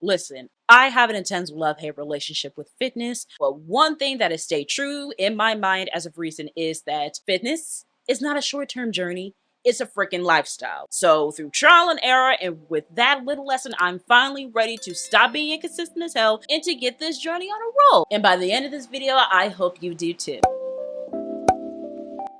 Listen, I have an intense love-hate relationship with fitness, but one thing that has stayed true in my mind as of recent is that fitness is not a short-term journey. It's a freaking lifestyle. So through trial and error and with that little lesson, I'm finally ready to stop being inconsistent as hell and to get this journey on a roll. And by the end of this video, I hope you do too.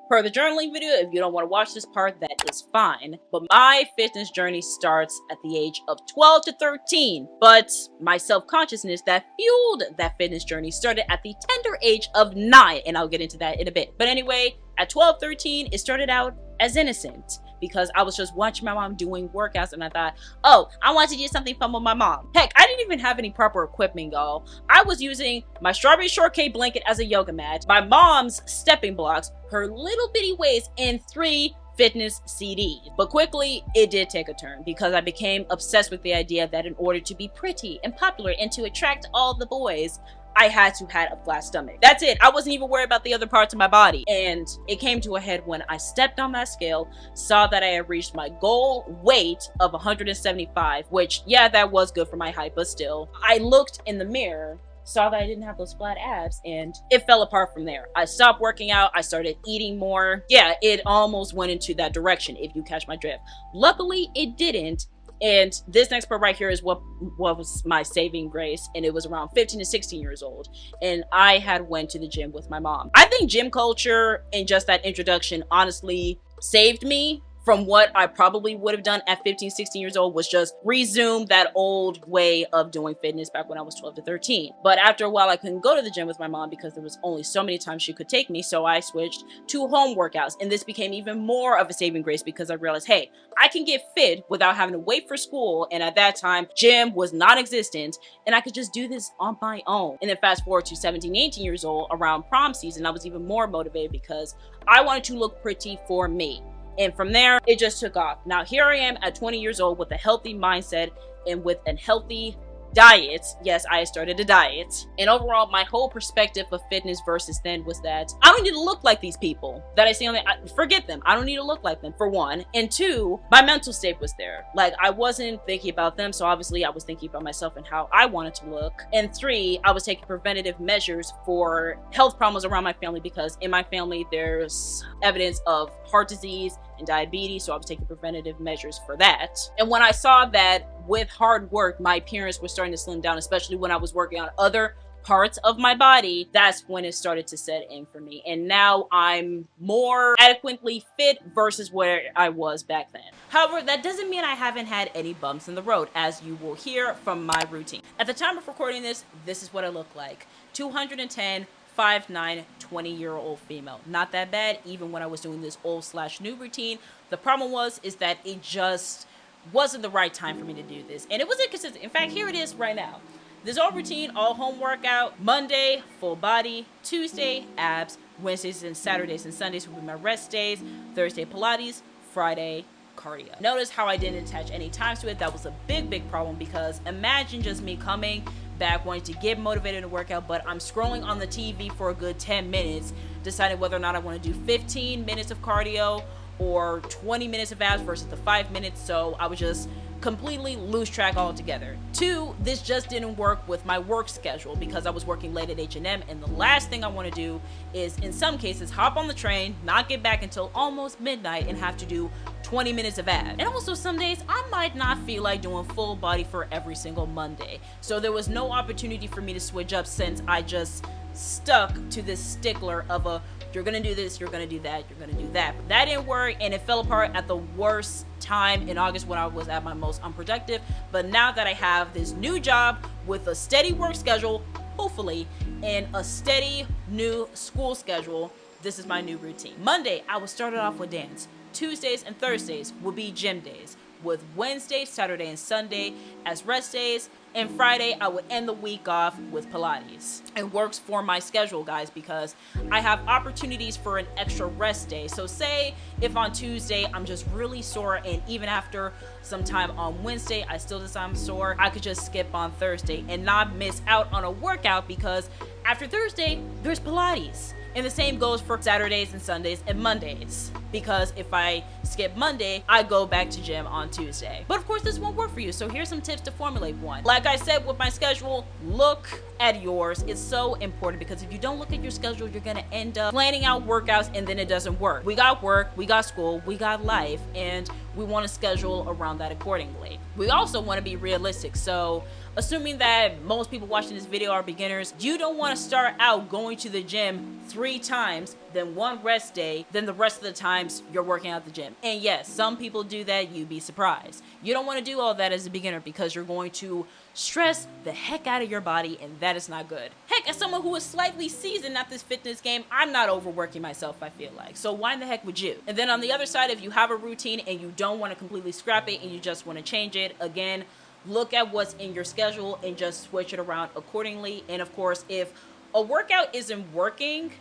Per the journaling video, if you don't want to watch this part, that is fine. But my fitness journey starts at the age of 12 to 13. But my self-consciousness that fueled that fitness journey started at the tender age of 9. And I'll get into that in a bit. But anyway, at 12, 13, it started out as innocent because I was just watching my mom doing workouts and I thought, oh, I want to do something fun with my mom. Heck, I didn't even have any proper equipment, y'all. I was using my strawberry shortcake blanket as a yoga mat, my mom's stepping blocks, her little bitty weights, and 3 fitness CDs. But quickly, it did take a turn because I became obsessed with the idea that in order to be pretty and popular and to attract all the boys, I had to have a flat stomach. That's it. I wasn't even worried about the other parts of my body. And it came to a head when I stepped on that scale, saw that I had reached my goal weight of 175, which, yeah, that was good for my height, but still. I looked in the mirror, saw that I didn't have those flat abs, and it fell apart from there. I stopped working out. I started eating more. Yeah, it almost went into that direction, if you catch my drift. Luckily, it didn't. And this next part right here is what was my saving grace, and it was around 15 to 16 years old, and I had went to the gym with my mom. I think gym culture and just that introduction honestly saved me from what I probably would have done at 15, 16 years old, was just resume that old way of doing fitness back when I was 12 to 13. But after a while, I couldn't go to the gym with my mom because there was only so many times she could take me. So I switched to home workouts. And this became even more of a saving grace because I realized, hey, I can get fit without having to wait for school. And at that time, gym was non-existent. And I could just do this on my own. And then fast forward to 17, 18 years old, around prom season, I was even more motivated because I wanted to look pretty for me. And from there, it just took off. Now, here I am at 20 years old with a healthy mindset and with a healthy diet. Yes, I started a diet. And overall, my whole perspective of fitness versus then was that I don't need to look like these people that I see on the, forget them. I don't need to look like them, for one. And 2, my mental state was there. Like, I wasn't thinking about them, so obviously I was thinking about myself and how I wanted to look. And 3, I was taking preventative measures for health problems around my family because in my family, there's evidence of heart disease and diabetes, so I was taking preventative measures for that. And when I saw that with hard work, my appearance was starting to slim down, especially when I was working on other parts of my body, that's when it started to set in for me. And now I'm more adequately fit versus where I was back then. However, that doesn't mean I haven't had any bumps in the road, as you will hear from my routine. At the time of recording this, this is what I look like. 210, 5'9", 20-year-old female. Not that bad, even when I was doing this old/new routine. The problem is that it just wasn't the right time for me to do this. And it was inconsistent. In fact, here it is right now. This old routine, all home workout. Monday, full body. Tuesday, abs. Wednesdays and Saturdays and Sundays will be my rest days. Thursday, Pilates. Friday, cardio. Notice how I didn't attach any times to it. That was a big problem because imagine just me coming back wanting to get motivated to work out, but I'm scrolling on the TV for a good 10 minutes, deciding whether or not I want to do 15 minutes of cardio or 20 minutes of abs versus the 5 minutes. So I would just completely lose track altogether. 2, this just didn't work with my work schedule because I was working late at H&M, and the last thing I want to do is, in some cases, hop on the train, not get back until almost midnight, and have to do 20 minutes of abs. And also some days I might not feel like doing full body for every single Monday. So there was no opportunity for me to switch up since I just stuck to this stickler of a, you're gonna do this, you're gonna do that, you're gonna do that. But that didn't work, and it fell apart at the worst time in August when I was at my most unproductive. But now that I have this new job with a steady work schedule, hopefully, and a steady new school schedule, this is my new routine. Monday, I will start it off with dance. Tuesdays and Thursdays will be gym days, with Wednesday, Saturday, and Sunday as rest days, and Friday I would end the week off with Pilates. It works for my schedule, guys, because I have opportunities for an extra rest day. So say if on Tuesday I'm just really sore, and even after some time on Wednesday I still decide I'm sore, I could just skip on Thursday and not miss out on a workout because after Thursday there's Pilates. And the same goes for Saturdays and Sundays and Mondays. because if I skip Monday, I go back to gym on Tuesday. But of course, this won't work for you. So here's some tips to formulate one. Like I said with my schedule, look at yours. It's so important because if you don't look at your schedule, you're gonna end up planning out workouts and then it doesn't work. We got work, we got school, we got life, and we want to schedule around that accordingly. We also want to be realistic. So assuming that most people watching this video are beginners, you don't want to start out going to the gym 3 times, then 1 rest day, then the rest of the times you're working out at the gym. And yes, some people do that, you'd be surprised. You don't want to do all that as a beginner because you're going to stress the heck out of your body, and that is not good. Heck, as someone who is slightly seasoned at this fitness game, I'm not overworking myself, I feel like. So why in the heck would you? And then on the other side, if you have a routine and you don't want to completely scrap it and you just want to change it, again, look at what's in your schedule and just switch it around accordingly. And of course, if a workout isn't working,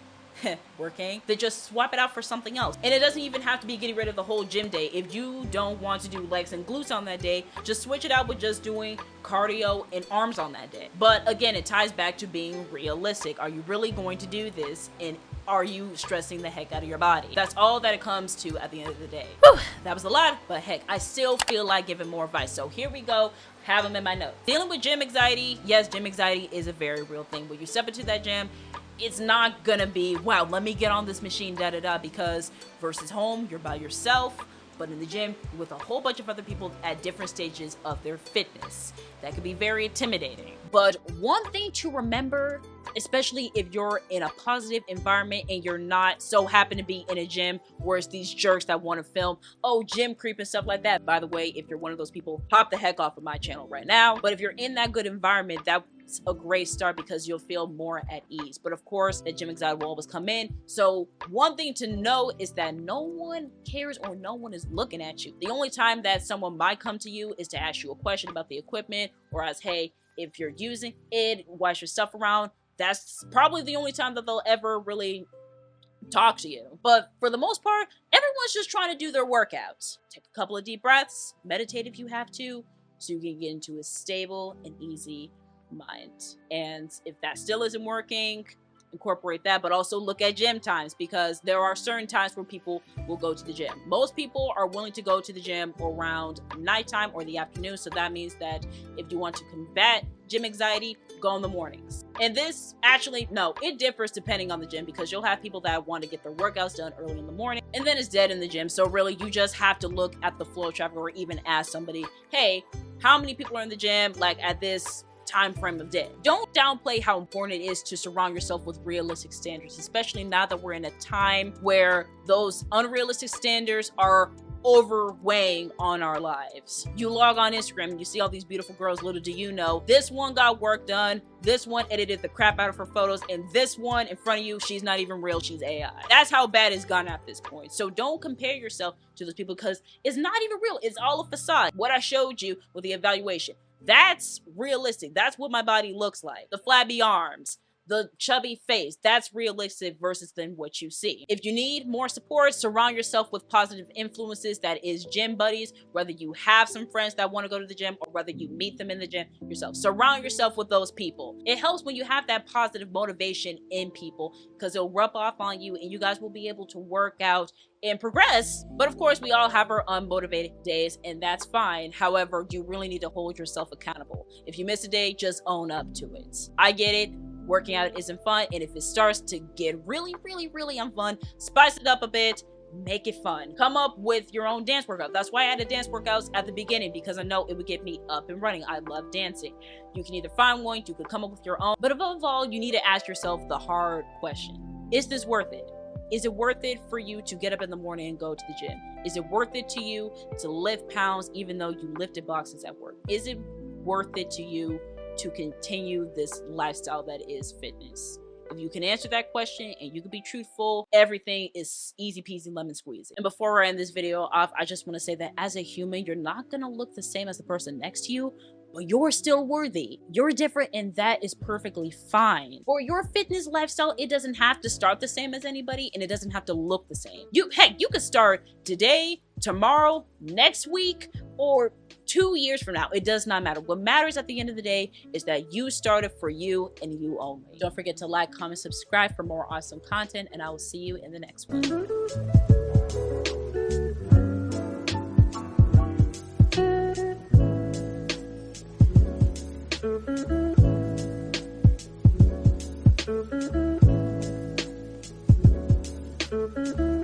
then just swap it out for something else. And it doesn't even have to be getting rid of the whole gym day. If you don't want to do legs and glutes on that day, just switch it out with just doing cardio and arms on that day. But again, it ties back to being realistic. Are you really going to do this? And are you stressing the heck out of your body? That's all that it comes to at the end of the day. Whew, that was a lot, but heck, I still feel like giving more advice. So here we go. Have them in my notes. Dealing with gym anxiety. Yes, gym anxiety is a very real thing. When you step into that gym, it's not gonna be, wow, let me get on this machine, because versus home, you're by yourself. But in the gym, with a whole bunch of other people at different stages of their fitness. That could be very intimidating. But one thing to remember, especially if you're in a positive environment and you're not so happen to be in a gym where it's these jerks that want to film, oh, gym creep and stuff like that. By the way, if you're one of those people, pop the heck off of my channel right now. But if you're in that good environment, that's a great start because you'll feel more at ease. But of course, the gym anxiety will always come in. So one thing to know is that no one cares or no one is looking at you. The only time that someone might come to you is to ask you a question about the equipment, or as, hey, if you're using it, wash your stuff around. That's probably the only time that they'll ever really talk to you. But for the most part, everyone's just trying to do their workouts. Take a couple of deep breaths, meditate if you have to, so you can get into a stable and easy mind. And if that still isn't working, incorporate that, but also look at gym times, because there are certain times where people will go to the gym. Most people are willing to go to the gym around nighttime or the afternoon, so that means that if you want to combat gym anxiety, go in the mornings. And this actually, no, it differs depending on the gym, because you'll have people that want to get their workouts done early in the morning and then it's dead in the gym. So really, you just have to look at the flow of traffic, or even ask somebody, hey, how many people are in the gym like at this time frame of day? Don't downplay how important it is to surround yourself with realistic standards, especially now that we're in a time where those unrealistic standards are overweighing on our lives. You log on Instagram and you see all these beautiful girls. Little do you know, this one got work done, this one edited the crap out of her photos, and this one in front of you, she's not even real, she's AI. That's how bad it's gone at this point. So don't compare yourself to those people, because it's not even real. It's all a facade. What I showed you with the evaluation, that's realistic. That's what my body looks like. The flabby arms, the chubby face, that's realistic versus than what you see. If you need more support, surround yourself with positive influences. That is gym buddies, whether you have some friends that want to go to the gym or whether you meet them in the gym yourself. Surround yourself with those people. It helps when you have that positive motivation in people, because it'll rub off on you and you guys will be able to work out and progress. But of course, we all have our unmotivated days, and that's fine. However, you really need to hold yourself accountable. If you miss a day, just own up to it. I get it. Working out isn't fun, and if it starts to get really unfun, spice it up a bit, make it fun. Come up with your own dance workout. That's why I added dance workouts at the beginning, because I know it would get me up and running. I love dancing. You can either find one, you could come up with your own, but above all, you need to ask yourself the hard question. Is this worth it? Is it worth it for you to get up in the morning and go to the gym? Is it worth it to you to lift pounds even though you lifted boxes at work? Is it worth it to you to continue this lifestyle that is fitness? If you can answer that question and you can be truthful, everything is easy peasy lemon squeezy. And before I end this video off, I just want to say that as a human, you're not gonna look the same as the person next to you, but you're still worthy. You're different, and that is perfectly fine. For your fitness lifestyle, it doesn't have to start the same as anybody, and it doesn't have to look the same. Heck, you could start today, tomorrow, next week, or 2 years from now. It does not matter. What matters at the end of the day is that you started for you and you only. Don't forget to like, comment, subscribe for more awesome content, and I will see you in the next one. Mm-hmm.